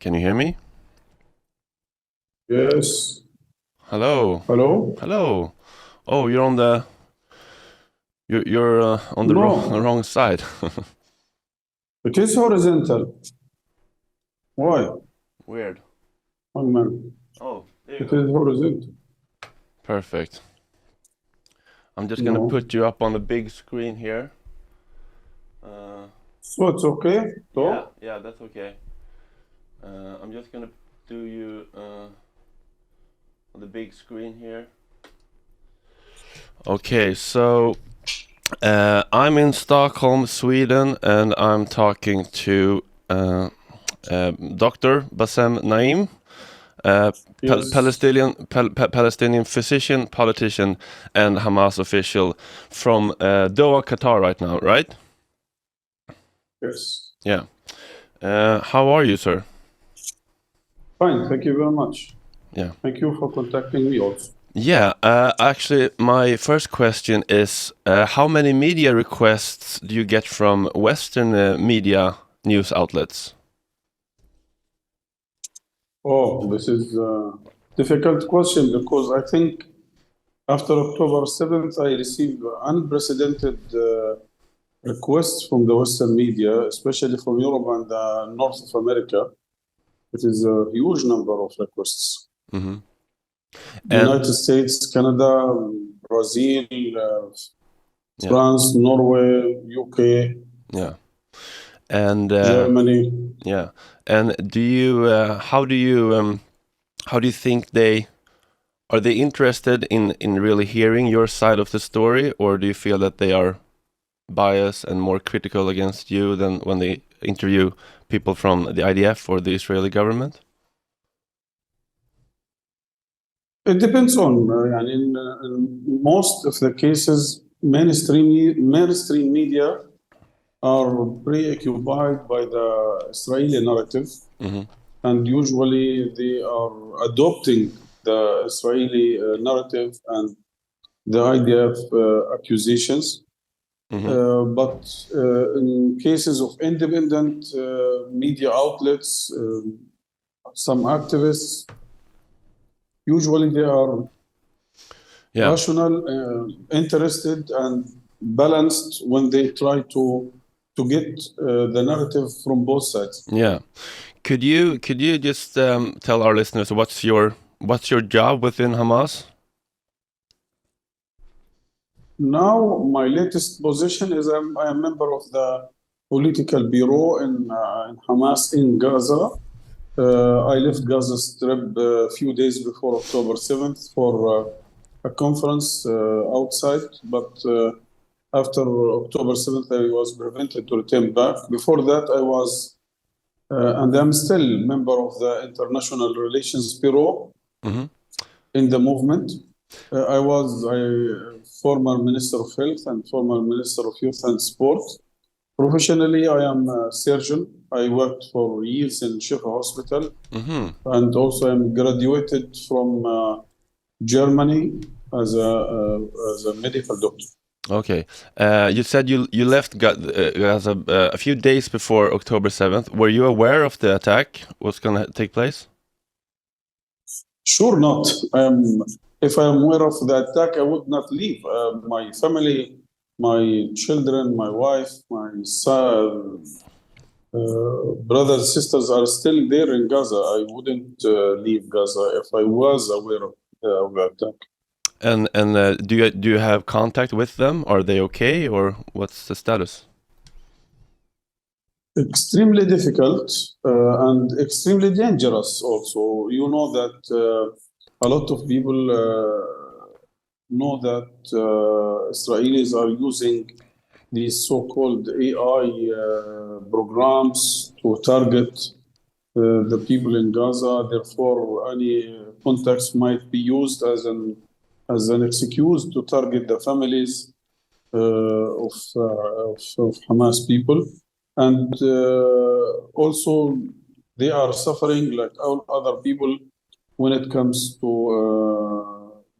Can you hear me? Yes. Hello. Hello? Hello. Oh, you're on the you're on the No, wrong side. it is horizontal. Why? Weird. One minute. Oh, there you It go. is horizontal. Perfect. I'm just gonna No. put you up on the big screen here. Uh, So it's okay? yeah, Talk? yeah, that's okay. I'm just gonna do you on the big screen here. Okay, so I'm in Stockholm, Sweden, and I'm talking to Dr. Basem Naim, Yes. Palestinian physician, politician, and Hamas official from Doha, Qatar, right now, right? Yes. Yeah. How are you, sir? Fine. Thank you very much. Yeah. Thank you for contacting me also. Yeah, actually, my first question is how many media requests do you get from Western media news outlets? Oh, this is a difficult question because I think after October 7th, I received unprecedented requests from the Western media, especially from Europe and North of America. It is a huge number of requests. Hmm. And United States, Canada, Brazil, yeah, France, Norway, UK, yeah, and Germany. yeah, and do you how do you think they are they interested in really hearing your side of the story, or do you feel that they are biased and more critical against you than when they interview people from the IDF or the Israeli government? It depends on, in most of the cases, mainstream media are preoccupied by the Israeli narrative, Hmm. and usually they are adopting the Israeli narrative and the IDF accusations. Hmm. But in cases of independent media outlets, some activists, usually they are Yeah, rational, interested, and balanced when they try to get the narrative from both sides. yeah. Could you just tell our listeners what's your job within Hamas? Now, my latest position is I am member of the political bureau in Hamas in Gaza. I left Gaza Strip a few days before October 7th for a conference outside, but after October 7th, I was prevented to return back. Before that, I was, and I'm still member of the International Relations Bureau Hmm. in the movement. I was a former Minister of Health and former Minister of Youth and Sport. Professionally, I am a surgeon. I worked for years in Shifa Hospital, Hmm. and also I'm graduated from Germany as a medical doctor. Okay. You said you left Gaza a few days before October 7th. Were you aware of the attack was going to take place? Sure not. If I am aware of the attack, I would not leave. My family, my children, my wife, my son, brothers, sisters are still there in Gaza. I wouldn't leave Gaza if I was aware of the attack. And do you have contact with them? Are they okay, or what's the status? Extremely difficult and extremely dangerous also. You know that a lot of people know that Israelis are using these so-called AI programs to target the people in Gaza. Therefore, any contacts might be used as an excuse to target the families of Hamas people. And also, they are suffering like all other people when it comes to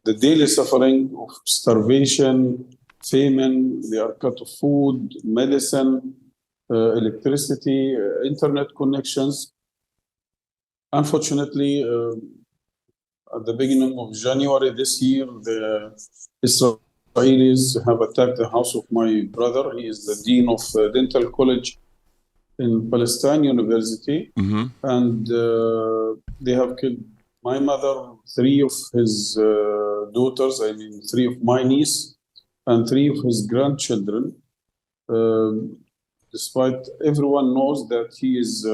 the daily suffering of starvation, famine. They are cut of food, medicine, electricity, internet connections. Unfortunately, at the beginning of January this year, the Israelis have attacked the house of my brother. He is the dean of dental college in Palestine University, and they have killed my mother, three of his daughters, I mean, three of my niece, and three of his grandchildren. Despite everyone knows that he is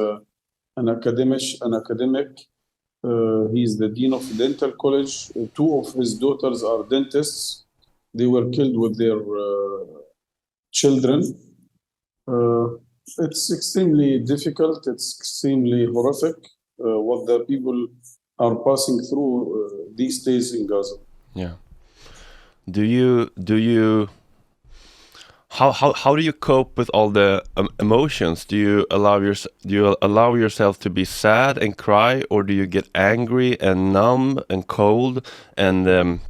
an academic. He is the dean of dental college. Two of his daughters are dentists. They were killed with their children. It's extremely difficult. It's extremely horrific what the people are passing through these days in Gaza. Yeah. Do you how do you cope with all the emotions? Do you allow yourself to be sad and cry, or do you get angry and numb and cold and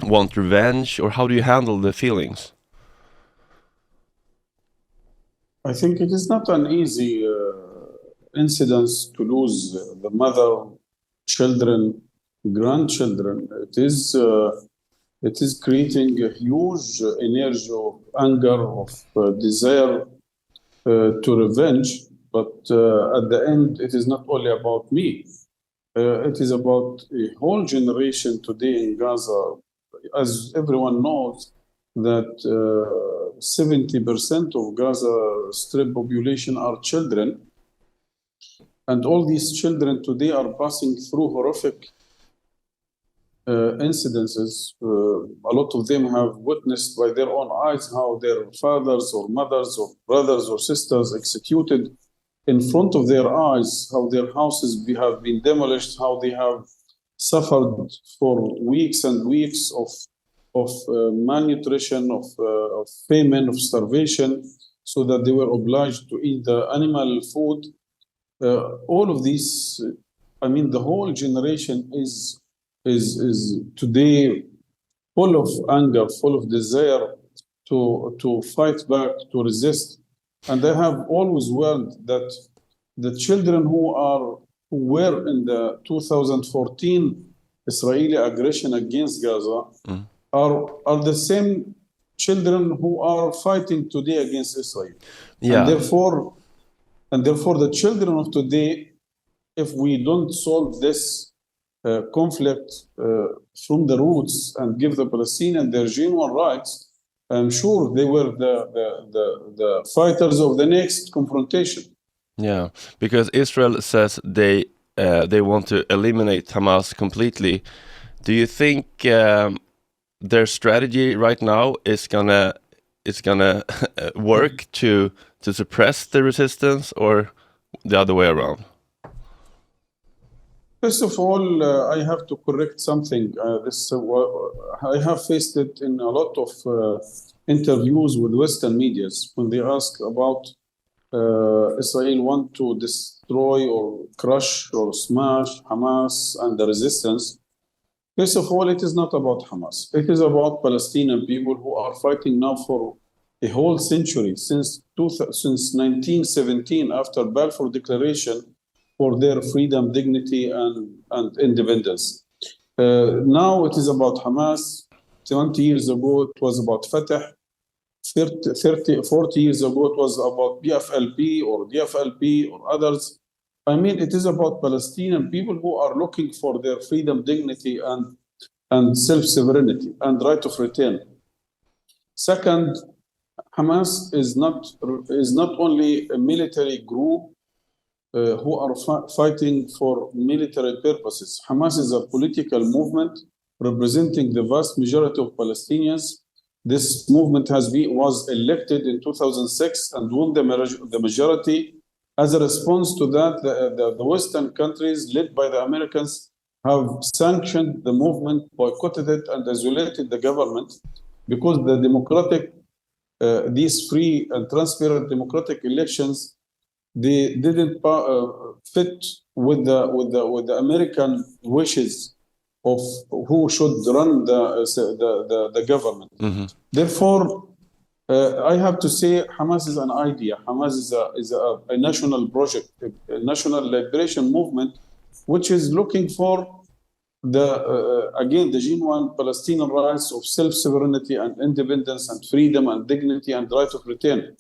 want revenge, or how do you handle the feelings? I think it is not an easy incident to lose the mother, children, grandchildren. It is creating a huge energy of anger, of desire to revenge. But at the end, it is not only about me. It is about a whole generation today in Gaza. As everyone knows, that 70% of Gaza Strip population are children. And all these children today are passing through horrific incidences. A lot of them have witnessed by their own eyes how their fathers or mothers or brothers or sisters executed in front of their eyes, how their houses have been demolished, how they have suffered for weeks and weeks of malnutrition, of famine, of starvation, so that they were obliged to eat the animal food. All of these, I mean, the whole generation is today full of anger, full of desire to fight back, to resist. And I have always warned that the children who were in the 2014 Israeli aggression against Gaza are the same children who are fighting today against Israel. Yeah. And therefore the children of today, if we don't solve this conflict from the roots and give the Palestinians their genuine rights, I'm sure they were the fighters of the next confrontation. Yeah, because Israel says they want to eliminate Hamas completely. Do you think their strategy right now is gonna work to suppress the resistance, or the other way around? First of all, I have to correct something. I have faced it in a lot of interviews with Western medias when they ask about Israel want to destroy or crush or smash Hamas and the resistance. First of all, it is not about Hamas. It is about Palestinian people who are fighting now for a whole century, since 1917, after Balfour Declaration, for their freedom, dignity, and independence. Now it is about Hamas. 20 years ago, it was about Fatah. 40 years ago, it was about PFLP or DFLP or others. I mean, it is about Palestinian people who are looking for their freedom, dignity, and self-sovereignty and right of return. Second, Hamas is not only a military group who are fighting for military purposes. Hamas is a political movement representing the vast majority of Palestinians. This movement was elected in 2006 and won the majority. As a response to that, the Western countries, led by the Americans, have sanctioned the movement, boycotted it, and isolated the government, because these free and transparent democratic elections, they didn't fit with the American wishes of who should run the government. Mm-hmm. Therefore, I have to say Hamas is an idea. Hamas is a national project, a national liberation movement which is looking for again, the genuine Palestinian rights of self-sovereignty and independence and freedom and dignity and right of return.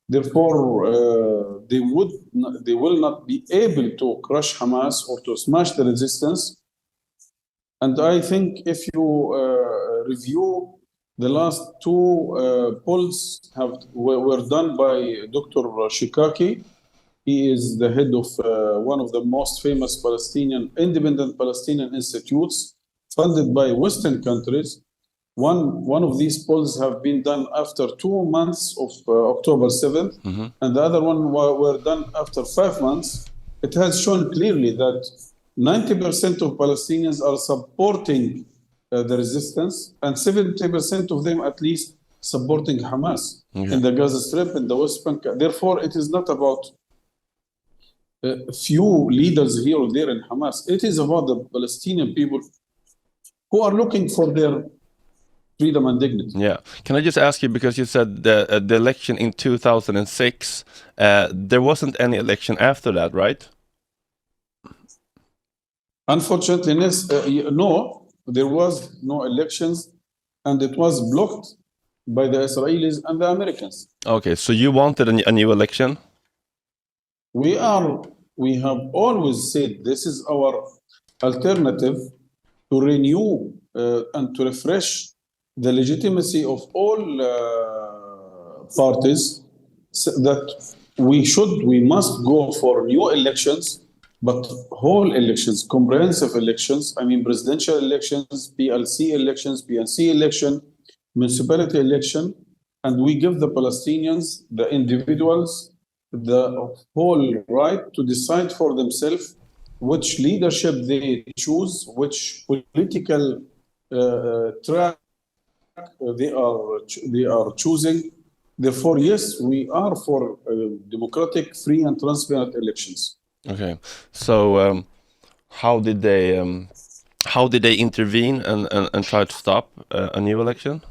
Therefore, they will not be able to crush Hamas or to smash the resistance. And I think if you review the last two polls were done by Dr. Shikaki. He is the head of one of the most famous independent Palestinian institutes funded by Western countries. One of these polls have been done after 2 months of October 7th, and the other one were done after 5 months. It has shown clearly that 90% of Palestinians are supporting the resistance, and 70% of them at least supporting Hamas in the Gaza Strip, in the West Bank. Therefore, it is not about few leaders here or there in Hamas. It is about the Palestinian people who are looking for their freedom and dignity. Yeah. Can I just ask you, because you said the election in 2006, there wasn't any election after that, right? Unfortunately, no, there was no elections, and it was blocked by the Israelis and the Americans. Okay, so you wanted a new election? We have always said this is our alternative to renew and to refresh the legitimacy of all parties, so that we must go for new elections, but whole elections, comprehensive elections. I mean, presidential elections, PLC elections, PNC election, municipality election, and we give the Palestinians, the individuals, the whole right to decide for themselves which leadership they choose, which political track they are choosing. Therefore, yes, we are for democratic, free, and transparent elections. Okay, so how did they intervene and try to stop a new election?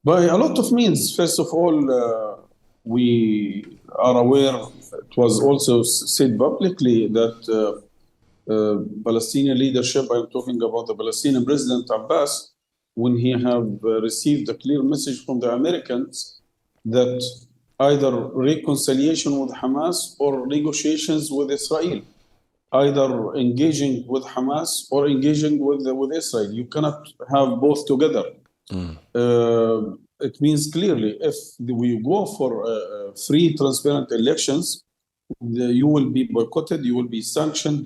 By a lot of means. First of all, we are aware, it was also said publicly, that Palestinian leadership, I'm talking about the Palestinian President Abbas, when he have received a clear message from the Americans that either reconciliation with Hamas or negotiations with Israel, either engaging with Hamas or engaging with Israel. You cannot have both together. It means clearly, if we go for free, transparent elections, you will be boycotted, you will be sanctioned.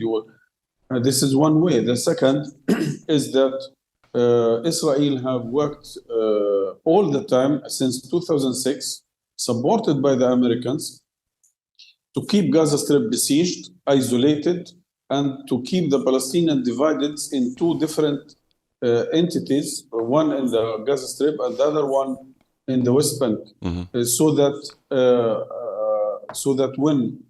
This is one way. The second is that Israel have worked all the time since 2006, supported by the Americans, to keep Gaza Strip besieged, isolated, and to keep the Palestinians divided in two different entities, one in the Gaza Strip and the other one in the West Bank, so that when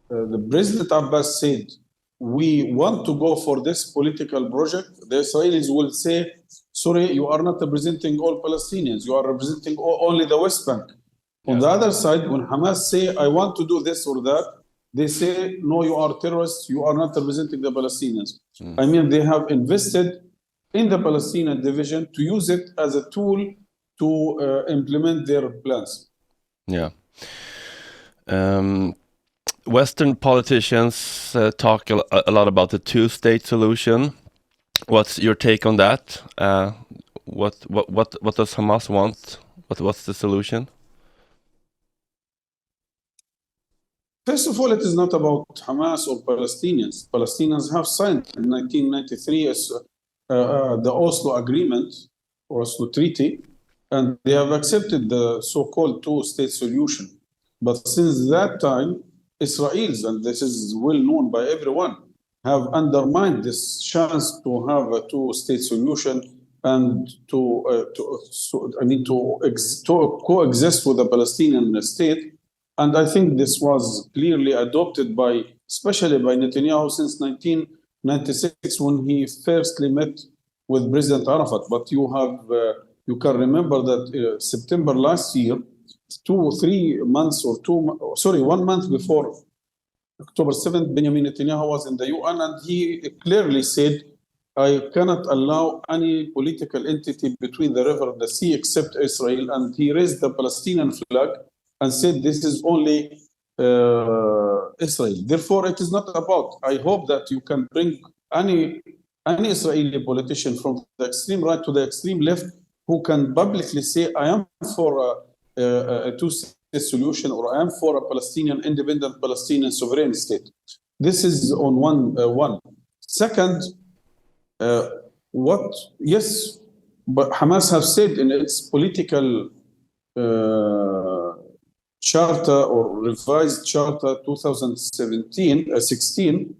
the President Abbas said, we want to go for this political project, the Israelis will say, sorry, you are not representing all Palestinians, you are representing only the West Bank. On the other side, when Hamas say, I want to do this or that, they say, no, you are terrorists, you are not representing the Palestinians. I mean, they have invested in the Palestinian division to use it as a tool to implement their plans. Yeah. Western politicians talk a lot about the two-state solution. What's your take on that? What does Hamas want? What's the solution? First of all, it is not about Hamas or Palestinians. Palestinians have signed in 1993 the Oslo Agreement, or Oslo Treaty, and they have accepted the so-called two-state solution. But since that time, Israelis, and this is well known by everyone, have undermined this chance to have a two-state solution and to coexist with the Palestinian state. And I think this was clearly adopted especially by Netanyahu since 1996, when he firstly met with President Arafat. But you can remember that September last year, 1 month before October 7th, Benjamin Netanyahu was in the UN and he clearly said, I cannot allow any political entity between the river and the sea except Israel. And he raised the Palestinian flag and said, this is only Israel. Therefore, it is not about, I hope that you can bring any Israeli politician from the extreme right to the extreme left who can publicly say, I am for a two-state solution, or I am for a Palestinian, independent Palestinian sovereign state. This is on one. Second, yes, but Hamas have said in its political charter or revised charter 2016,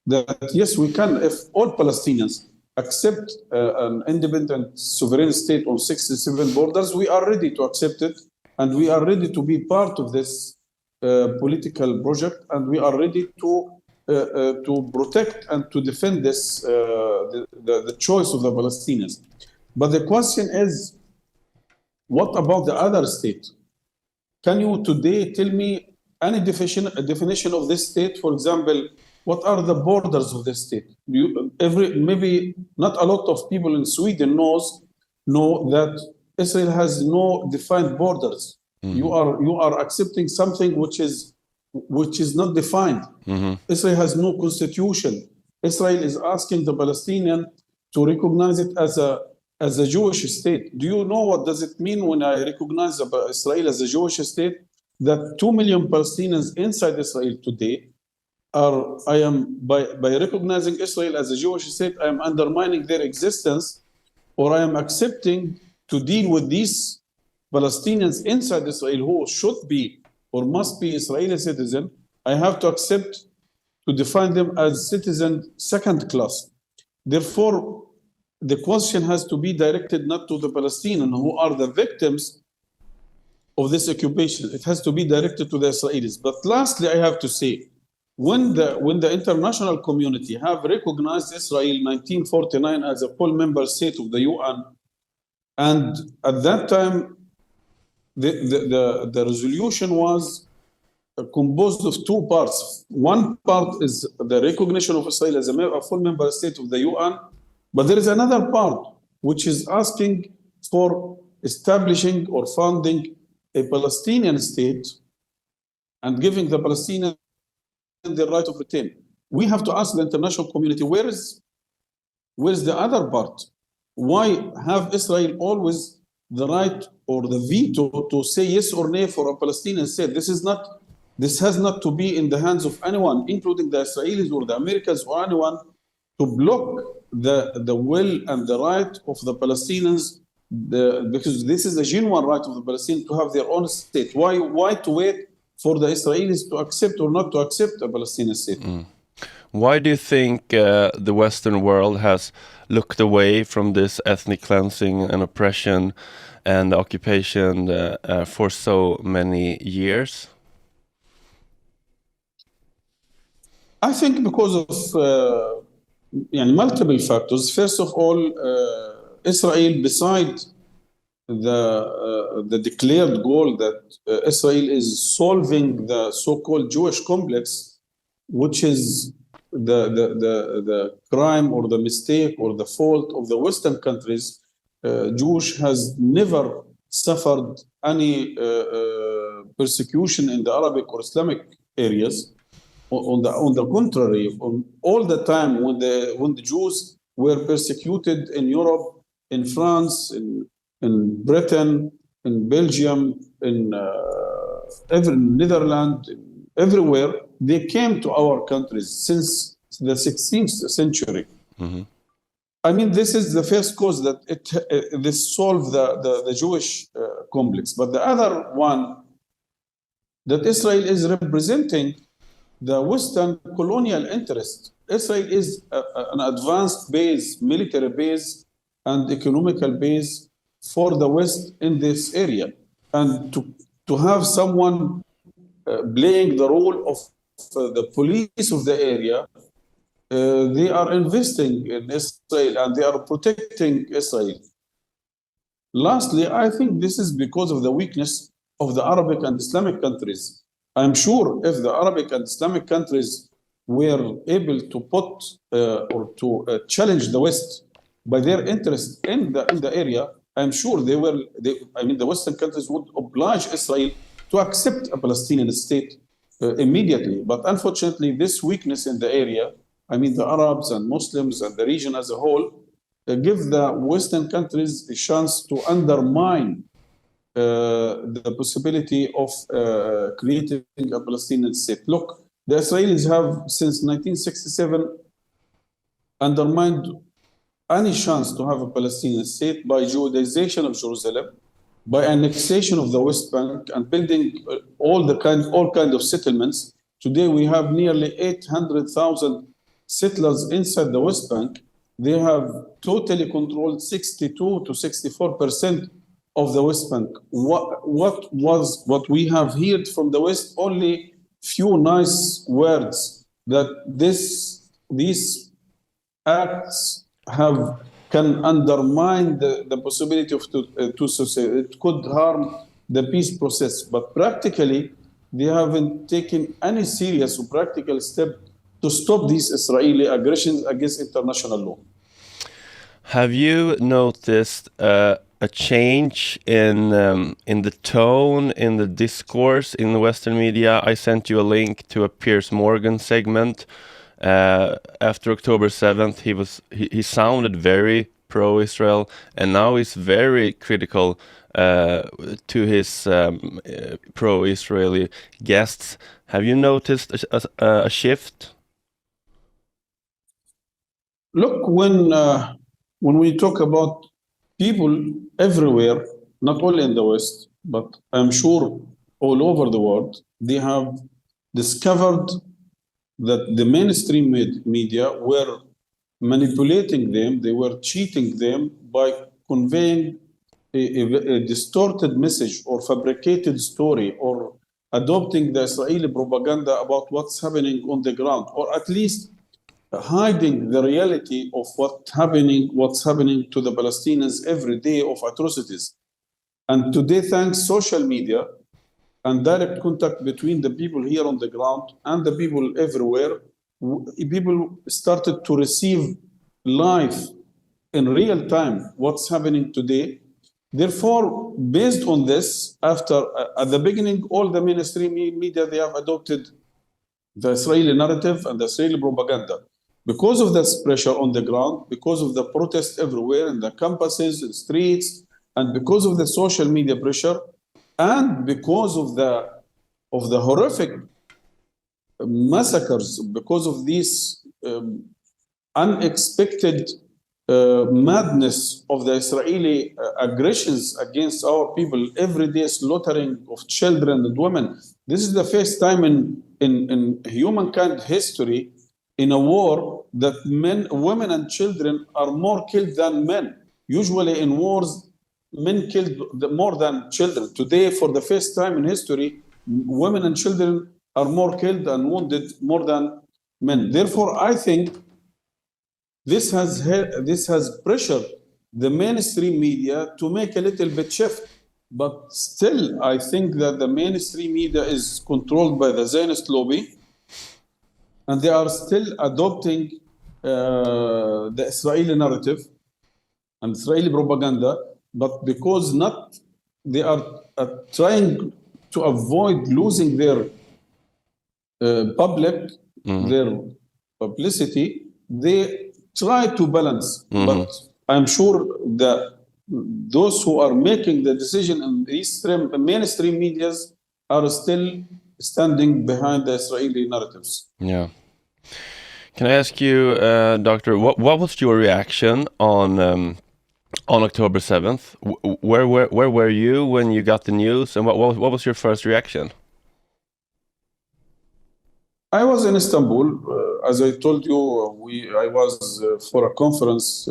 that yes, we can, if all Palestinians accept an independent sovereign state on 67 borders, we are ready to accept it, and we are ready to be part of this political project, and we are ready to protect and to defend this the choice of the Palestinians. But the question is, what about the other state? Can you today tell me any definition of this state? For example, what are the borders of this state? Maybe not a lot of people in Sweden know that Israel has no defined borders. Mm-hmm. You are accepting something which is not defined. Mm-hmm. Israel has no constitution. Israel is asking the Palestinian to recognize it as a Jewish state. Do you know what does it mean when I recognize Israel as a Jewish state? That 2 million Palestinians inside Israel today by recognizing Israel as a Jewish state, I am undermining their existence, or I am accepting to deal with these Palestinians inside Israel who should be or must be Israeli citizen. I have to accept to define them as citizen second class. Therefore, the question has to be directed not to the Palestinians who are the victims of this occupation. It has to be directed to the Israelis. But lastly, I have to say, when the international community have recognized Israel in 1949 as a full member state of the UN, and at that time the resolution was composed of two parts. One part is the recognition of Israel as a full member state of the UN, but there is another part which is asking for establishing or founding a Palestinian state and giving the Palestinians the right of return. We have to ask the international community, where is the other part? Why have Israel always the right or the veto to say yes or no for a Palestinian state? This has not to be in the hands of anyone, including the Israelis or the Americans or anyone, to block the will and the right of the Palestinians, because this is a genuine right of the Palestinians to have their own state. Why to wait for the Israelis to accept or not to accept a Palestinian state? Why do you think the Western world has looked away from this ethnic cleansing and oppression and occupation for so many years? I think because of multiple factors. First of all, Israel, beside the declared goal that Israel is solving the so-called Jewish complex, which is the crime or the mistake or the fault of the Western countries. Jewish has never suffered any persecution in the Arabic or Islamic areas. On the contrary, all the time when the Jews were persecuted in Europe, in France, in Britain, in Belgium, in Netherlands, everywhere, they came to our countries since the 16th century. Mm-hmm. I mean, this is the first cause that this solved the Jewish complex. But the other one, that Israel is representing the Western colonial interest. Israel is an advanced base, military base, and economical base for the West in this area. And to have someone playing the role of the police of the area, they are investing in Israel and they are protecting Israel. Lastly, I think this is because of the weakness of the Arabic and Islamic countries. I'm sure if the Arabic and Islamic countries were able to put or to challenge the West by their interest in the area, I'm sure the Western countries would oblige Israel to accept a Palestinian state immediately. But unfortunately, this weakness in the area, the Arabs and Muslims and the region as a whole, give the Western countries a chance to undermine the possibility of creating a Palestinian state. Look, the Israelis have since 1967 undermined any chance to have a Palestinian state by Judaization of Jerusalem, by annexation of the West Bank, and building all kind of settlements. Today we have nearly 800,000 settlers inside the West Bank. They have totally controlled 62 to 64% of the West Bank. What we have heard from the West, only few nice words that these acts can undermine the possibility of two societies. It could harm the peace process, but practically they haven't taken any serious or practical step to stop these Israeli aggressions against international law. Have you noticed a change in the tone, in the discourse in the Western media? I sent you a link to a Piers Morgan segment. After October 7th, he sounded very pro-Israel, and now he's very critical to his pro-Israeli guests. Have you noticed a shift? Look, when we talk about people everywhere, not only in the West, but I'm sure all over the world, they have discovered that the mainstream media were manipulating them, they were cheating them by conveying a distorted message or fabricated story, or adopting the Israeli propaganda about what's happening on the ground, or at least hiding the reality of what's happening to the Palestinians every day of atrocities. And today, thanks social media and direct contact between the people here on the ground and the people everywhere, people started to receive live in real time what's happening today. Therefore, based on this, at the beginning, all the mainstream media, they have adopted the Israeli narrative and the Israeli propaganda. Because of this pressure on the ground, because of the protests everywhere in the campuses, in the streets, and because of the social media pressure, and because of the horrific massacres, because of these unexpected madness of the Israeli aggressions against our people, everyday slaughtering of children and women. This is the first time in humankind history in a war that women and children are more killed than men. Usually in wars, men killed more than children. Today, for the first time in history, women and children are more killed and wounded more than men. Therefore, I think this has pressured the mainstream media to make a little bit shift. But still, I think that the mainstream media is controlled by the Zionist lobby, and they are still adopting the Israeli narrative and Israeli propaganda, but because they are trying to avoid losing their their publicity, they try to balance. But I'm sure that those who are making the decision in these mainstream medias are still standing behind the Israeli narratives. Yeah. Can I ask you, Doctor, what was your reaction on October 7th? Where were you when you got the news, and what was your first reaction? I was in Istanbul. As I told you, I was for a conference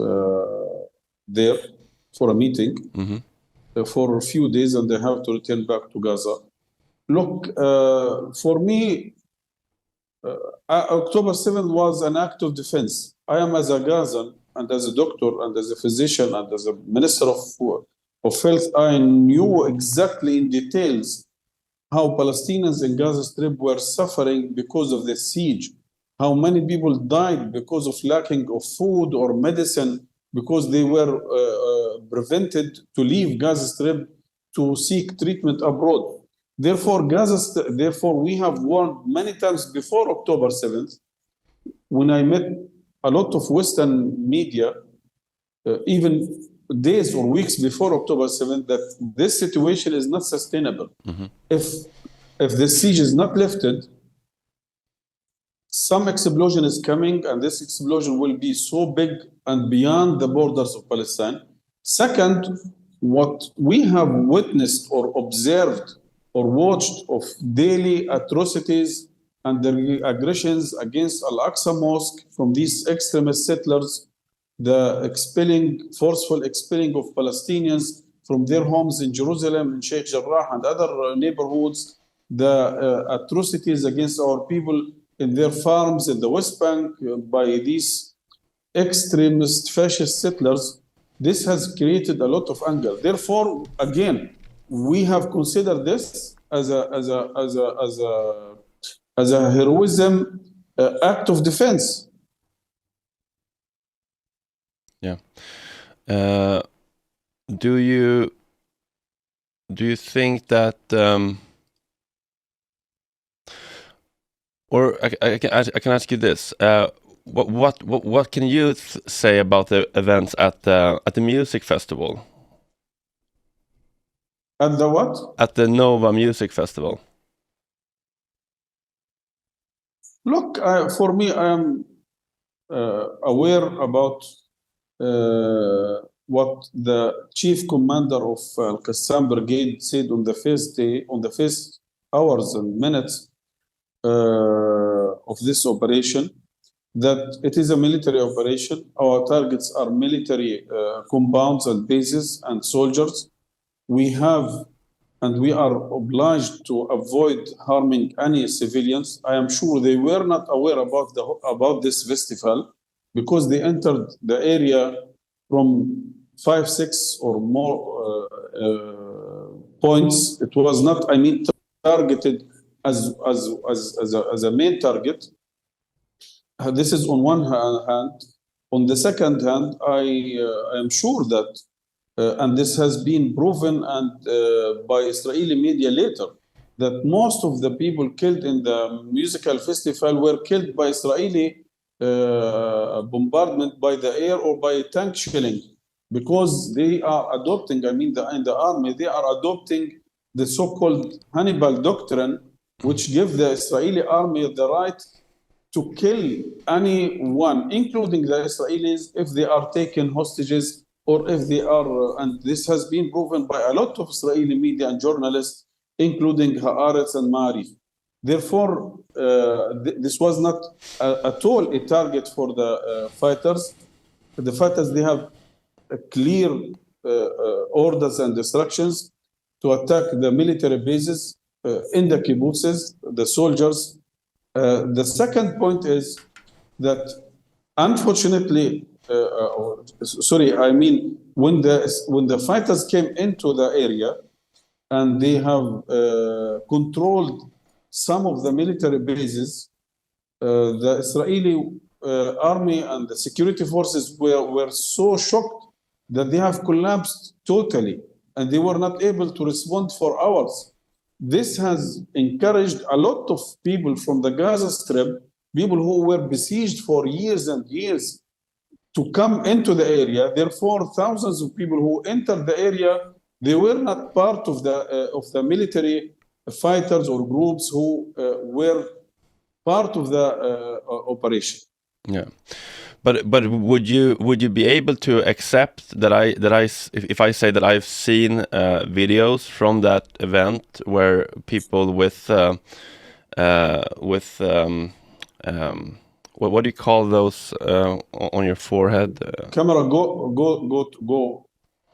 there, for a meeting for a few days, and I have to return back to Gaza. Look, for me, October 7th was an act of defense. I am, as a Gazan and as a doctor and as a physician and as a minister of health, I knew exactly in details how Palestinians in Gaza Strip were suffering because of the siege, how many people died because of lacking of food or medicine, because they were prevented to leave Gaza Strip to seek treatment abroad. Therefore, therefore, we have warned many times before October 7th, when I met a lot of Western media, even days or weeks before October 7th, that this situation is not sustainable. If the siege is not lifted, some explosion is coming, and this explosion will be so big and beyond the borders of Palestine. Second, what we have witnessed or observed or watched of daily atrocities and the aggressions against Al-Aqsa Mosque from these extremist settlers, the forceful expelling of Palestinians from their homes in Jerusalem, in Sheikh Jarrah and other neighborhoods, the atrocities against our people in their farms in the West Bank by these extremist fascist settlers, this has created a lot of anger. Therefore, again, we have considered this as a heroism act of defense. Yeah. Do you think that or I can ask you this: what can you say about the events at the music festival? At the what? At the Nova Music Festival. Look, for me, I am aware about what the chief commander of Al-Qassam Brigade said on the first day, on the first hours and minutes of this operation, that it is a military operation. Our targets are military compounds and bases and soldiers. We have and we are obliged to avoid harming any civilians. I am sure they were not aware about this festival because they entered the area from 5, 6 or more points. It was not, targeted as a main target. This is on one hand. On the second hand, I am sure that, and this has been proven and by Israeli media later, that most of the people killed in the musical festival were killed by Israeli bombardment by the air or by tank shelling, because they are adopting, in the army, they are adopting the so-called Hannibal doctrine, which gives the Israeli army the right to kill anyone, including the Israelis, if they are taken hostages or if they are, and this has been proven by a lot of Israeli media and journalists, including Haaretz and Ma'arif. Therefore, this was not at all a target for the fighters. The fighters, they have clear orders and instructions to attack the military bases in the kibbutzes, the soldiers. The second point is that, unfortunately, when the fighters came into the area and they have controlled some of the military bases, the Israeli army and the security forces were so shocked that they have collapsed totally and they were not able to respond for hours. This has encouraged a lot of people from the Gaza Strip, people who were besieged for years and years, to come into the area. Therefore, thousands of people who entered the area, they were not part of the military fighters or groups who were part of the operation. Yeah, but would you be able to accept that if I say that I've seen videos from that event where people with what do you call those on your forehead? Camera go.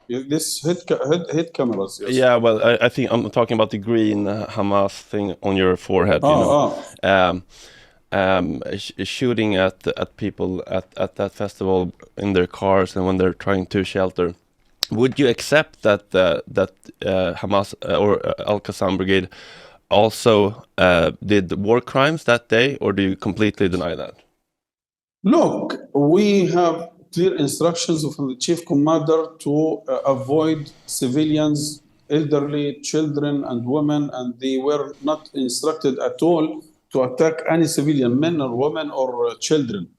This hit cameras. Yes. Yeah, well, I think I'm talking about the green Hamas thing on your forehead. Shooting at people at that festival in their cars and when they're trying to shelter. Would you accept that Hamas or Al-Qassam Brigade also did war crimes that day, or do you completely deny that? Look, we have clear instructions from the chief commander to avoid civilians, elderly, children, and women, and they were not instructed at all to attack any civilian, men or women or children.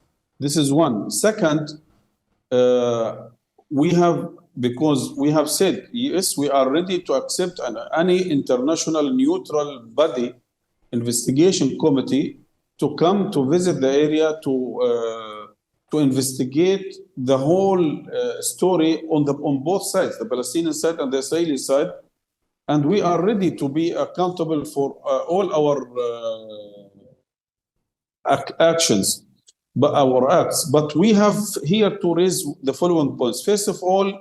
This is one. Second, because we have said, yes, we are ready to accept any international neutral body investigation committee to come to visit the area to investigate the whole story on both sides, the Palestinian side and the Israeli side, and we are ready to be accountable for all our actions, but our acts. But we have here to raise the following points. First of all,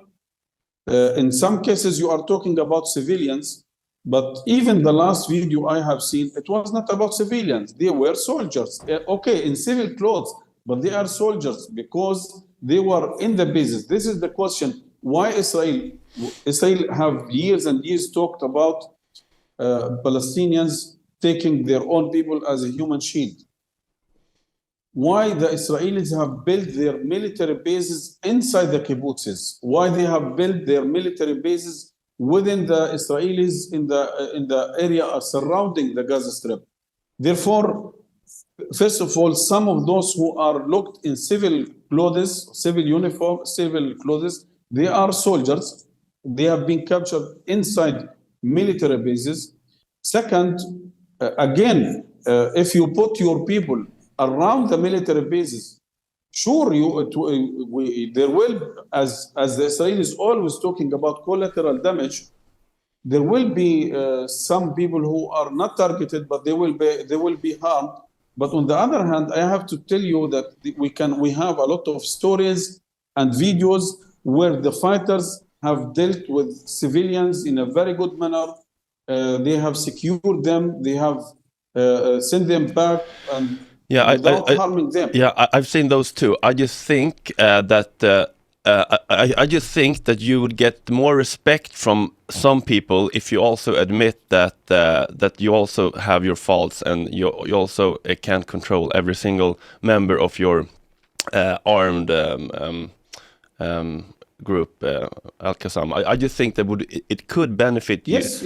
in some cases you are talking about civilians. But even the last video I have seen, it was not about civilians. They were soldiers. Okay, in civil clothes, but they are soldiers because they were in the bases. This is the question. Why Israel have years and years talked about Palestinians taking their own people as a human shield? Why the Israelis have built their military bases inside the kibbutzes? Why they have built their military bases within the Israelis in the area surrounding the Gaza Strip? Therefore, first of all, some of those who are looked in civil clothes, civil uniform, civil clothes, they are soldiers. They have been captured inside military bases. Second, again, if you put your people around the military bases, sure, there will, as the Israelis always talking about collateral damage, there will be some people who are not targeted, but they will be harmed. But on the other hand, I have to tell you that we have a lot of stories and videos where the fighters have dealt with civilians in a very good manner. They have secured them. They have sent them back and without harming them. Yeah, I've seen those too. I just think I just think that you would get more respect from some people if you also admit that you also have your faults and you also can't control every single member of your armed group, Al-Qassam. I just think that it could benefit you. Yes,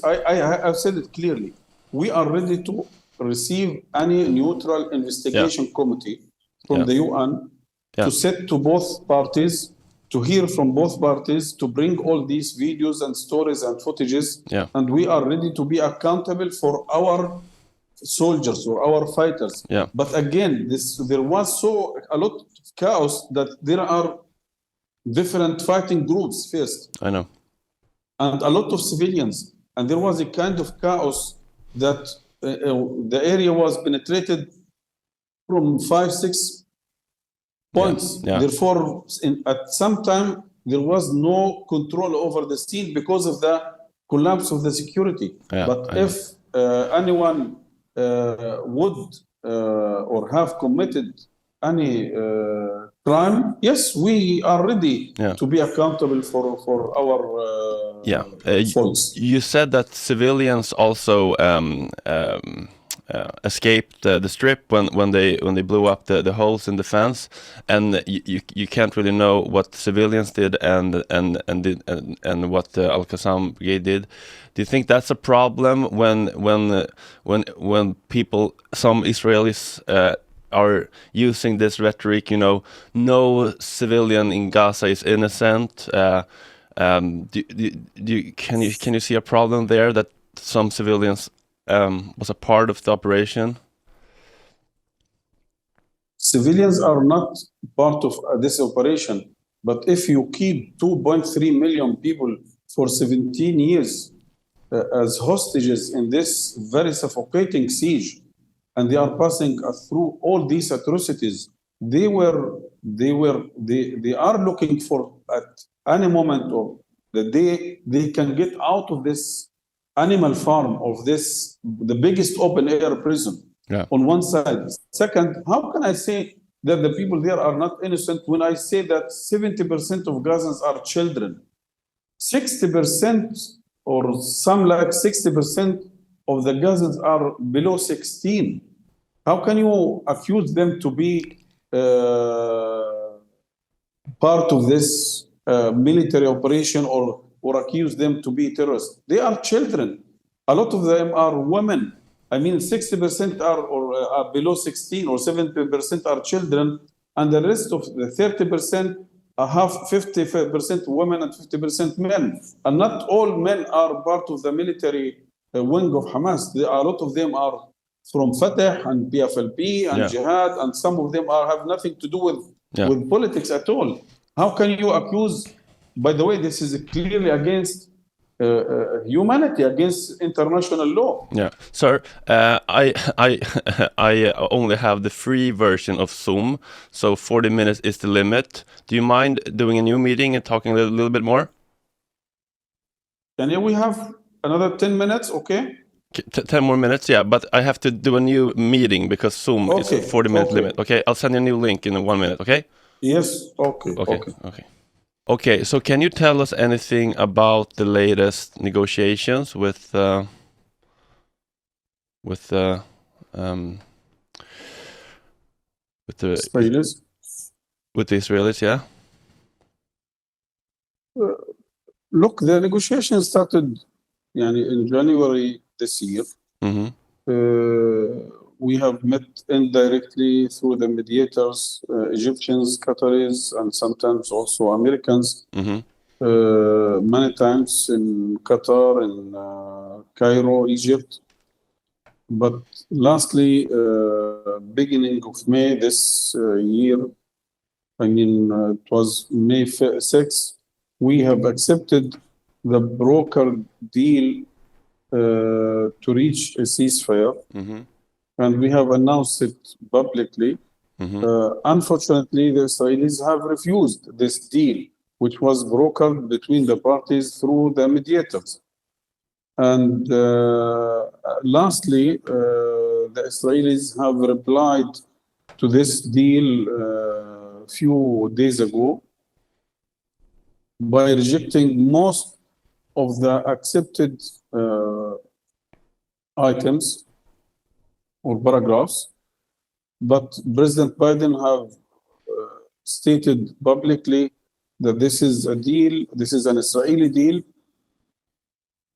I've said it clearly. We are ready to receive any neutral investigation committee from the UN to sit to both parties, to hear from both parties, to bring all these videos and stories and footages. And we are ready to be accountable for our soldiers or our fighters. But again, there was a lot of chaos that there are different fighting groups first. I know. And a lot of civilians. And there was a kind of chaos that the area was penetrated from 5-6 points. Therefore, at some time, there was no control over the scene because of the collapse of the security. But if anyone would or have committed any crime, yes, we are ready to be accountable for our faults. You said that civilians also escaped the strip when they blew up the holes in the fence, and you can't really know what civilians did and what the Al-Qassam brigade did. Do you think that's a problem when people, some Israelis are using this rhetoric, no civilian in Gaza is innocent? Can you see a problem there that some civilians was a part of the operation? Civilians are not part of this operation, but if you keep 2.3 million people for 17 years as hostages in this very suffocating siege, and they are passing through all these atrocities, they are looking for at any moment of the day they can get out of this animal farm of the biggest open air prison on one side. Second, how can I say that the people there are not innocent when I say that 70% of Gazans are children? 60% or some like 60% of the Gazans are below 16. How can you accuse them to be part of this military operation or accuse them to be terrorists? They are children. A lot of them are women. I mean, 60% are below 16 or 70% are children, and the rest of the 30% have 50% women and 50% men. And not all men are part of the military wing of Hamas. A lot of them are from Fatah and PFLP and Jihad, and some of them have nothing to do with politics at all. How can you accuse? By the way, this is clearly against humanity, against international law. Yeah, sir. I only have the free version of Zoom, so 40 minutes is the limit. Do you mind doing a new meeting and talking a little bit more? Can we have another 10 minutes? Okay. 10 more minutes, yeah, but I have to do a new meeting because Zoom is a 40-minute limit. Okay, I'll send you a new link in 1 minute, okay? Yes, okay. Okay, so can you tell us anything about the latest negotiations with the Israelis? With the Israelis, yeah? Look, the negotiations started in January this year. We have met indirectly through the mediators, Egyptians, Qataris, and sometimes also Americans. Many times in Qatar, in Cairo, Egypt. But lastly, beginning of May this year, it was May 6th, we have accepted the broker deal to reach a ceasefire. And we have announced it publicly. Unfortunately, the Israelis have refused this deal, which was brokered between the parties through the mediators. And lastly, the Israelis have replied to this deal a few days ago by rejecting most of the accepted items or paragraphs. But President Biden have stated publicly that this is a deal, this is an Israeli deal,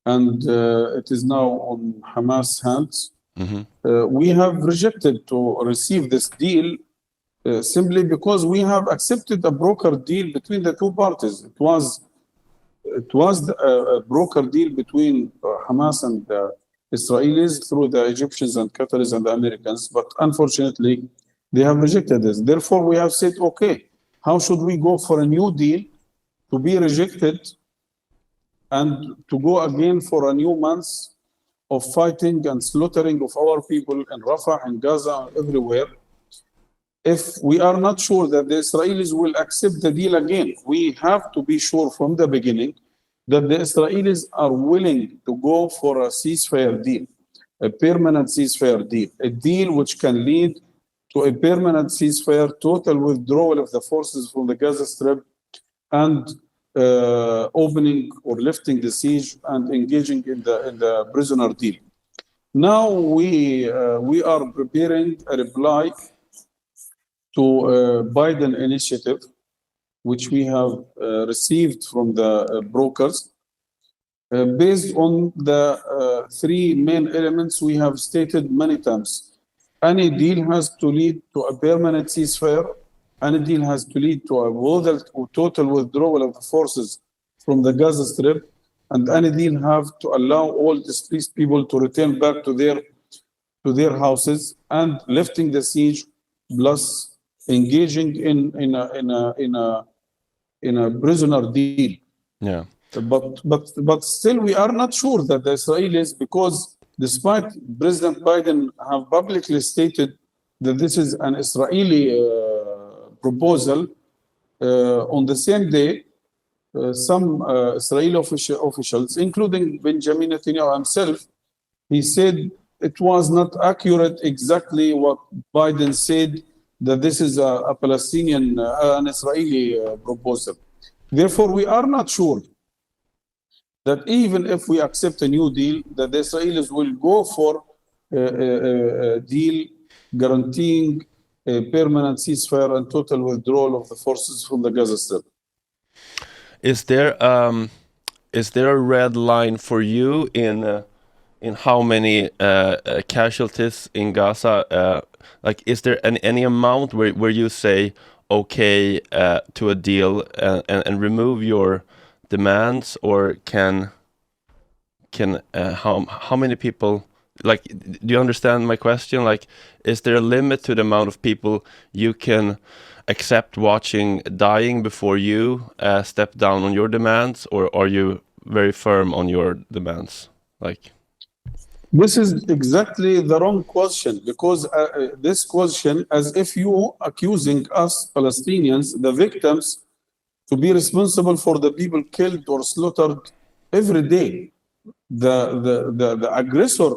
and it is now on Hamas' hands. We have rejected to receive this deal simply because we have accepted a broker deal between the two parties. It was a broker deal between Hamas and the Israelis through the Egyptians and Qataris and the Americans, but unfortunately, they have rejected this. Therefore, we have said, okay, how should we go for a new deal to be rejected and to go again for a new month of fighting and slaughtering of our people in Rafah and Gaza and everywhere? If we are not sure that the Israelis will accept the deal again, we have to be sure from the beginning that the Israelis are willing to go for a ceasefire deal, a permanent ceasefire deal, a deal which can lead to a permanent ceasefire, total withdrawal of the forces from the Gaza Strip, and opening or lifting the siege and engaging in the prisoner deal. Now we are preparing a reply to Biden initiative, which we have received from the brokers. Based on the three main elements we have stated many times. Any deal has to lead to a permanent ceasefire. Any deal has to lead to a total withdrawal of the forces from the Gaza Strip. And any deal have to allow all displaced people to return back to their houses and lifting the siege, plus engaging in a prisoner deal. Yeah. But still, we are not sure that the Israelis, because despite President Biden have publicly stated that this is an Israeli proposal, on the same day, some Israeli officials, including Benjamin Netanyahu himself, he said it was not accurate exactly what Biden said, that this is a Palestinian, an Israeli proposal. Therefore, we are not sure that even if we accept a new deal, that the Israelis will go for a deal guaranteeing a permanent ceasefire and total withdrawal of the forces from the Gaza Strip. Is there a red line for you in how many casualties in Gaza? Like, is there any amount where you say okay to a deal and remove your demands, or can how many people? Like, do you understand my question? Like, is there a limit to the amount of people you can accept watching dying before you step down on your demands, or are you very firm on your demands? Like, this is exactly the wrong question, because this question, as if you accusing us Palestinians, the victims, to be responsible for the people killed or slaughtered every day. The aggressor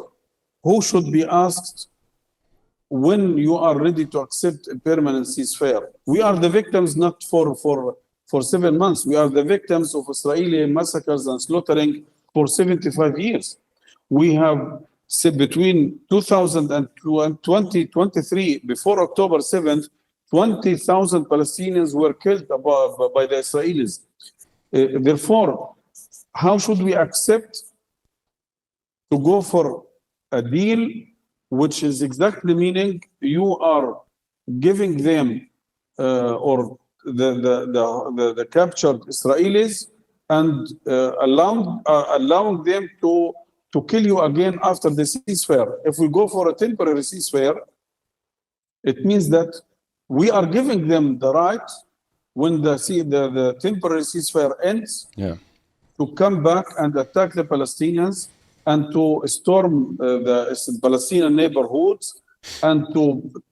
who should be asked when you are ready to accept a permanent ceasefire. We are the victims not for 7 months. We are the victims of Israeli massacres and slaughtering for 75 years. We have said between 2000 and 2023, before October 7th, 20,000 Palestinians were killed by the Israelis. Therefore, how should we accept to go for a deal which is exactly meaning you are giving them or the captured Israelis and allowing them to kill you again after the ceasefire? If we go for a temporary ceasefire, it means that we are giving them the right, when the temporary ceasefire ends, to come back and attack the Palestinians and to storm the Palestinian neighborhoods and to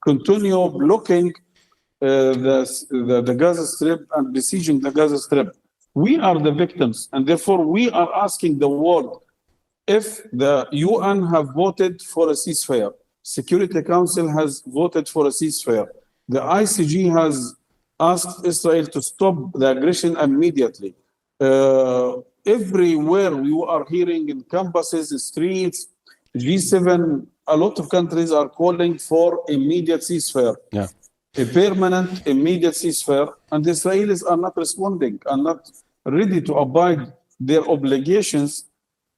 continue blocking the Gaza Strip and besieging the Gaza Strip. We are the victims, and therefore we are asking the world, if the UN have voted for a ceasefire, Security Council has voted for a ceasefire, the ICG has asked Israel to stop the aggression immediately. Everywhere you are hearing in campuses, streets, G7, a lot of countries are calling for immediate ceasefire, a permanent immediate ceasefire, and the Israelis are not responding, are not ready to abide their obligations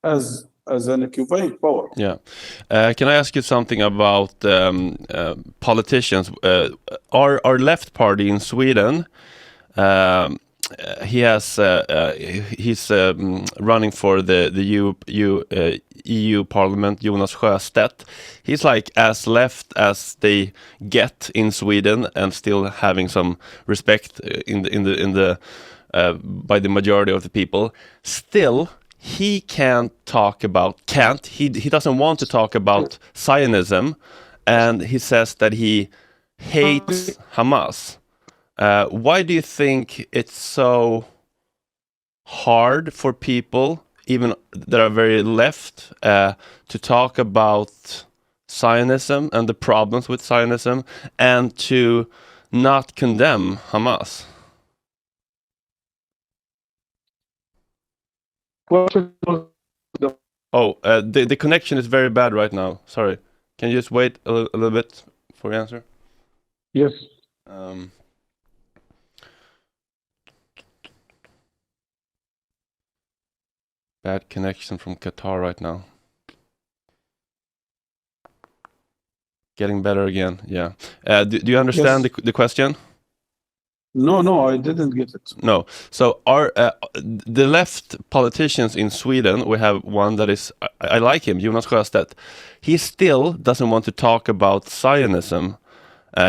as an occupying power. Can I ask you something about politicians? Our left party in Sweden, he's running for the EU Parliament, Jonas Sjöstedt. He's like as left as they get in Sweden, and still having some respect in the by the majority of the people. Still, he he doesn't want to talk about Zionism, and he says that he hates Hamas. Why do you think it's so hard for people, even that are very left, to talk about Zionism and the problems with Zionism, and to not condemn Hamas? The connection is very bad right now. Sorry. Can you just wait a little bit for the answer? Yes. Bad connection from Qatar right now. Getting better again. Yeah. Do you understand the question? No, I didn't get it. No. So the left politicians in Sweden, we have one that is, I like him, Jonas Sjöstedt. He still doesn't want to talk about Zionism.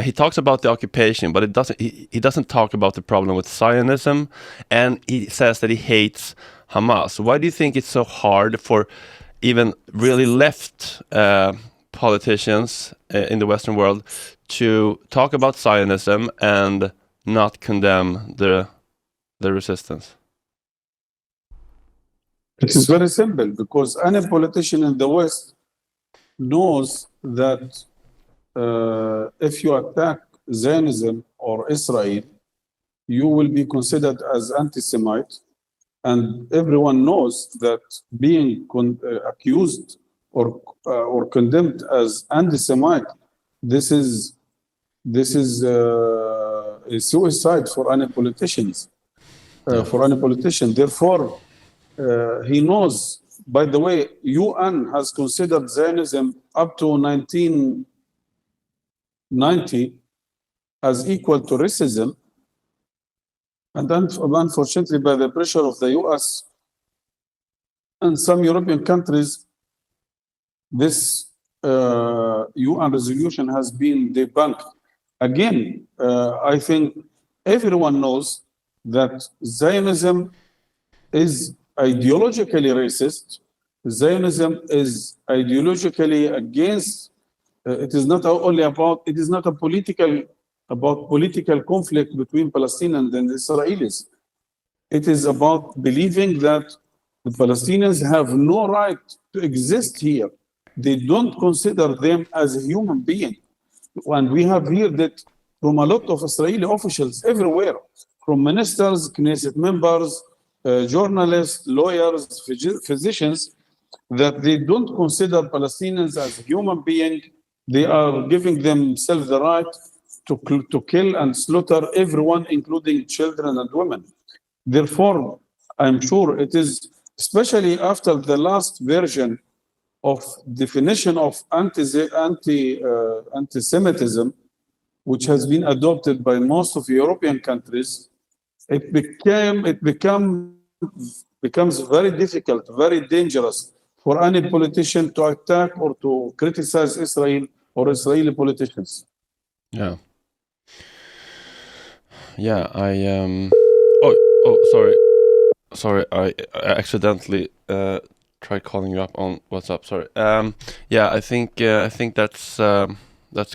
He talks about the occupation, but he doesn't talk about the problem with Zionism, and he says that he hates Hamas. Why do you think it's so hard for even really left politicians in the Western world to talk about Zionism and not condemn the resistance? It is very simple, because any politician in the West knows that if you attack Zionism or Israel, you will be considered as anti-Semite, and everyone knows that being accused or condemned as anti-Semite, this is a suicide for any politicians. For any politician. Therefore, he knows. By the way, UN has considered Zionism up to 1990 as equal to racism, and then, unfortunately, by the pressure of the US and some European countries, this UN resolution has been debunked. Again, I think everyone knows that Zionism is ideologically racist. Zionism is ideologically against. It is not only about. It is not a political conflict between Palestinians and Israelis. It is about believing that the Palestinians have no right to exist here. They don't consider them as a human being. And we have heard that from a lot of Israeli officials everywhere, from ministers, Knesset members, journalists, lawyers, physicians, that they don't consider Palestinians as a human being. They are giving themselves the right to kill and slaughter everyone, including children and women. Therefore, I'm sure it is, especially after the last version of definition of anti-Semitism, which has been adopted by most of European countries, it becomes very difficult, very dangerous for any politician to attack or to criticize Israel or Israeli politicians. Yeah. Yeah, sorry, I accidentally tried calling you up on WhatsApp. Sorry. Yeah, I think that's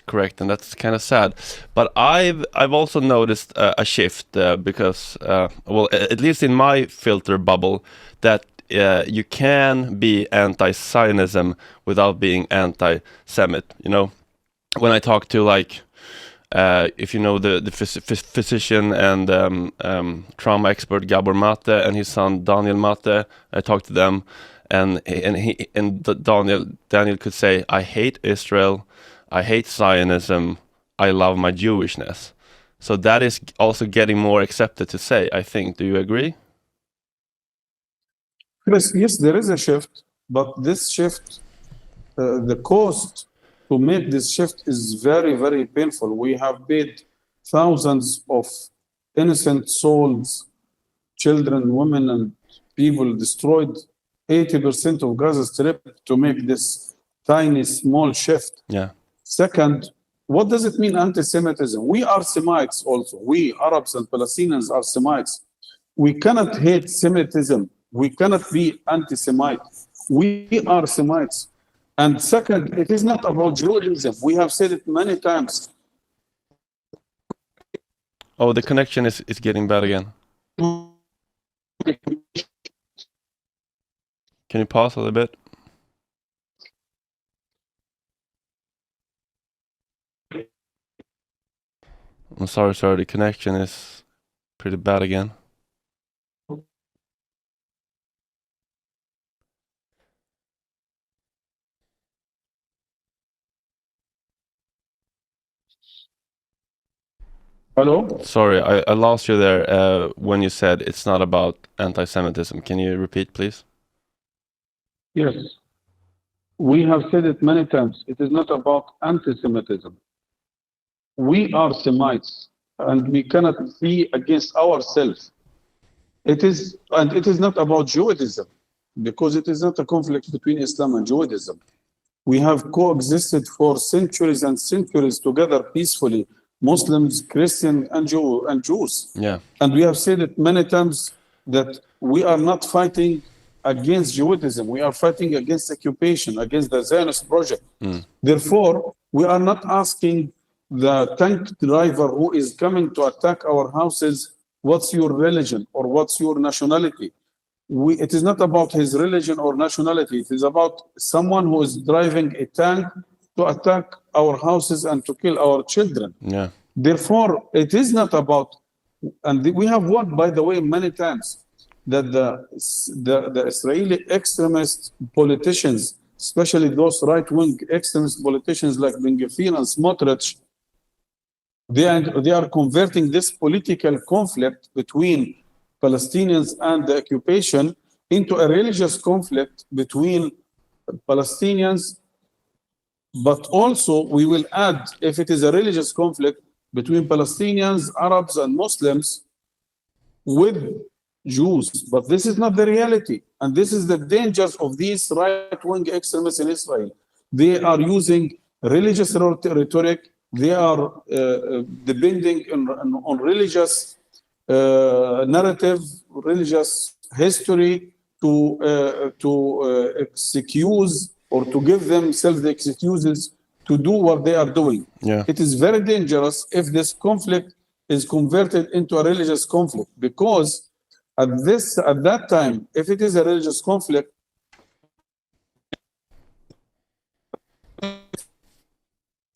correct, and that's kind of sad. But I've also noticed a shift because, well, at least in my filter bubble, that you can be anti-Zionism without being anti-Semite. You know, when I talk to like. If you know the physician and trauma expert Gabor Mate and his son Daniel Mate, I talked to them, and Daniel could say, "I hate Israel, I hate Zionism, I love my Jewishness." So that is also getting more accepted to say, I think. Do you agree? Yes, there is a shift, but this shift, the cost to make this shift is very, very painful. We have paid thousands of innocent souls, children, women, and people destroyed 80% of Gaza Strip to make this tiny, small shift. Yeah. Second, what does it mean, anti-Semitism? We are Semites also. We, Arabs and Palestinians, are Semites. We cannot hate Semitism. We cannot be anti-Semite. We are Semites. And second, it is not about Judaism. We have said it many times. Oh, the connection is getting bad again. Can you pause a little bit? I'm sorry, sir. The connection is pretty bad again. Hello? Sorry, I lost you there when you said it's not about anti-Semitism. Can you repeat, please? Yes. We have said it many times. It is not about anti-Semitism. We are Semites, and we cannot be against ourselves. It is not about Judaism, because it is not a conflict between Islam and Judaism. We have coexisted for centuries and centuries together peacefully, Muslims, Christians, and Jews. Yeah. And we have said it many times that we are not fighting against Judaism. We are fighting against occupation, against the Zionist project. Therefore, we are not asking the tank driver who is coming to attack our houses, what's your religion or what's your nationality? It is not about his religion or nationality. It is about someone who is driving a tank to attack our houses and to kill our children. Yeah. Therefore, it is not about, and we have warned, by the way, many times, that the Israeli extremist politicians, especially those right-wing extremist politicians like Ben Gvir and Smotrich, they are converting this political conflict between Palestinians and the occupation into a religious conflict between Palestinians, but also we will add, if it is a religious conflict between Palestinians, Arabs, and Muslims with Jews. But this is not the reality. And this is the dangers of these right-wing extremists in Israel. They are using religious rhetoric. They are depending on religious narrative, religious history to excuse or to give themselves the excuses to do what they are doing. Yeah. It is very dangerous if this conflict is converted into a religious conflict, because at that time, if it is a religious conflict,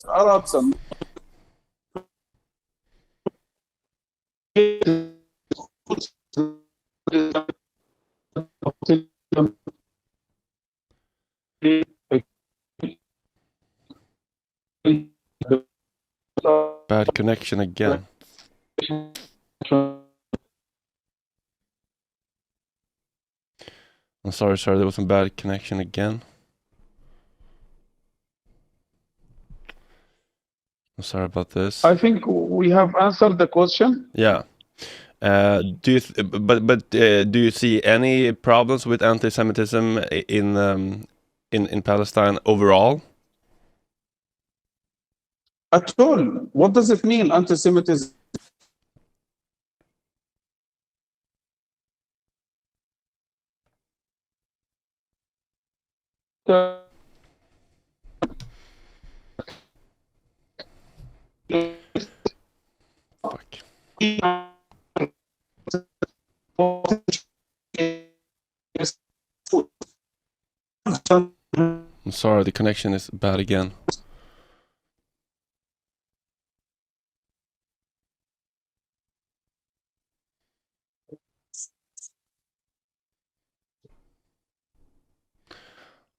Arabs and Bad connection again. I'm sorry, there was some bad connection again. I'm sorry about this. I think we have answered the question. Yeah. Do you see any problems with anti-Semitism in Palestine overall? At all. What does it mean, anti-Semitism? Fuck. I'm sorry, the connection is bad again.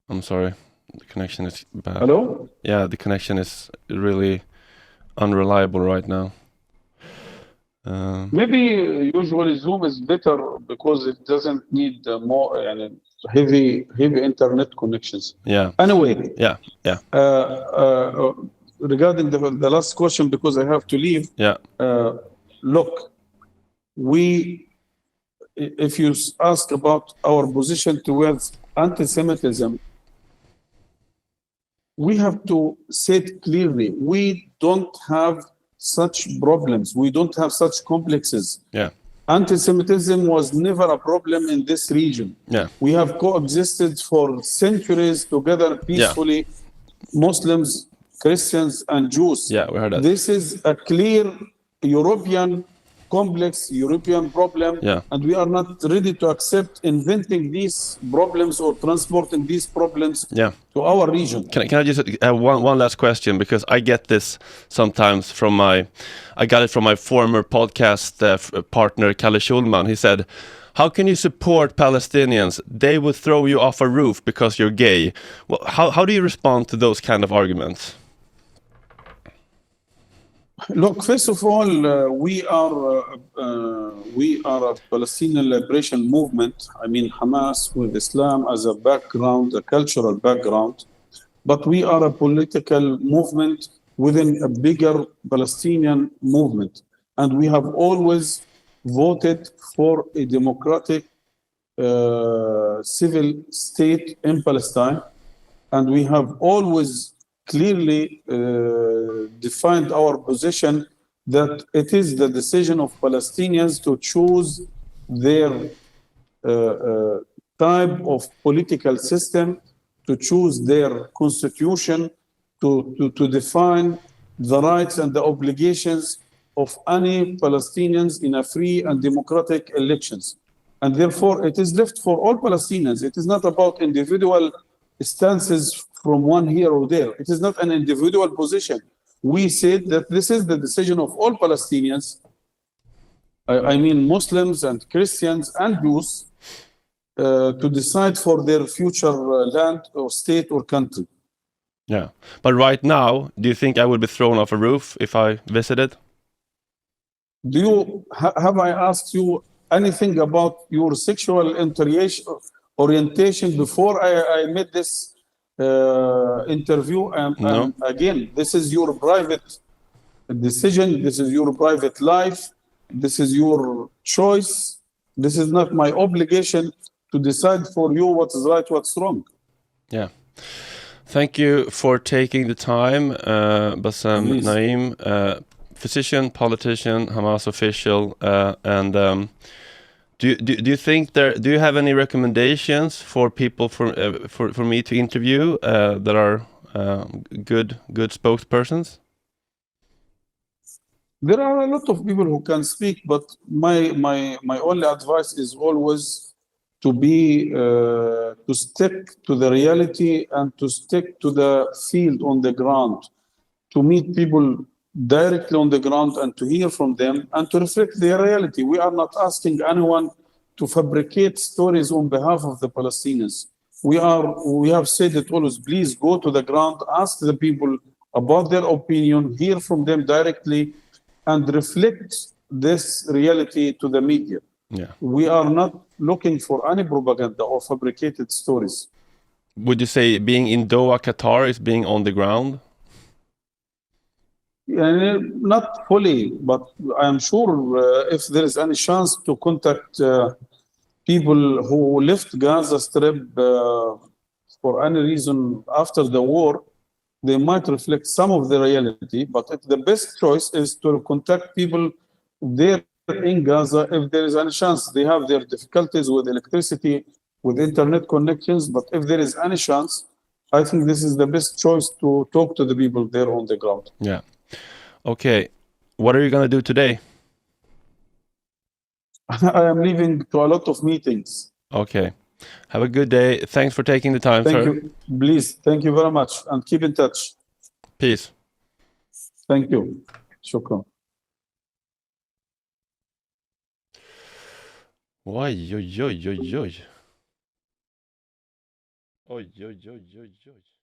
I'm sorry, the connection is bad. Hello? Yeah, the connection is really unreliable right now. Maybe usually Zoom is better because it doesn't need more heavy internet connections. Yeah. Anyway. Yeah. Regarding the last question, because I have to leave. Yeah. Look, if you ask about our position towards anti-Semitism, we have to say it clearly. We don't have such problems. We don't have such complexes. Yeah. Anti-Semitism was never a problem in this region. Yeah. We have coexisted for centuries together peacefully, yeah. Muslims, Christians, and Jews. Yeah, we heard that. This is a clear European complex, European problem, yeah. And we are not ready to accept inventing these problems or transporting these problems yeah. to our region. Can I just have one last question, because I get this sometimes I got it from my former podcast partner Kalle Schulman. He said, "How can you support Palestinians? They would throw you off a roof because you're gay." Well, how do you respond to those kind of arguments? Look, first of all, we are a Palestinian liberation movement. I mean, Hamas with Islam as a background, a cultural background, but we are a political movement within a bigger Palestinian movement, and we have always voted for a democratic civil state in Palestine, and we have always clearly defined our position that it is the decision of Palestinians to choose their type of political system, to choose their constitution, to define the rights and the obligations of any Palestinians in a free and democratic elections. And therefore, it is left for all Palestinians. It is not about individual stances from one here or there. It is not an individual position. We said that this is the decision of all Palestinians, I mean Muslims and Christians and Jews, to decide for their future land or state or country. Yeah. But right now, do you think I would be thrown off a roof if I visited? Do you have I asked you anything about your sexual orientation before I made this interview? No. And again, this is your private decision. This is your private life. This is your choice. This is not my obligation to decide for you what is right, what's wrong. Yeah. Thank you for taking the time, Basem Please. Naim, physician, politician, Hamas official, and do you think do you have any recommendations for people for me to interview that are good spokespersons? There are a lot of people who can speak, but my only advice is always to stick to the reality and to stick to the field on the ground, to meet people directly on the ground and to hear from them and to reflect their reality. We are not asking anyone to fabricate stories on behalf of the Palestinians. We have said it always, please go to the ground, ask the people about their opinion, hear from them directly, and reflect this reality to the media. Yeah. We are not looking for any propaganda or fabricated stories. Would you say being in Doha, Qatar is being on the ground? Not fully, but I'm sure if there is any chance to contact people who left Gaza Strip for any reason after the war, they might reflect some of the reality. But the best choice is to contact people there in Gaza if there is any chance. They have their difficulties with electricity, with internet connections, but if there is any chance, I think this is the best choice to talk to the people there on the ground. Yeah. Okay. What are you going to do today? I am leaving to a lot of meetings. Okay. Have a good day. Thanks for taking the time, Thank sir. you. Please, thank you very much and keep in touch. Peace. Thank you. Shukran. Oj, oj, oj, oj, oj. Oj, oj, oj, oj, oj.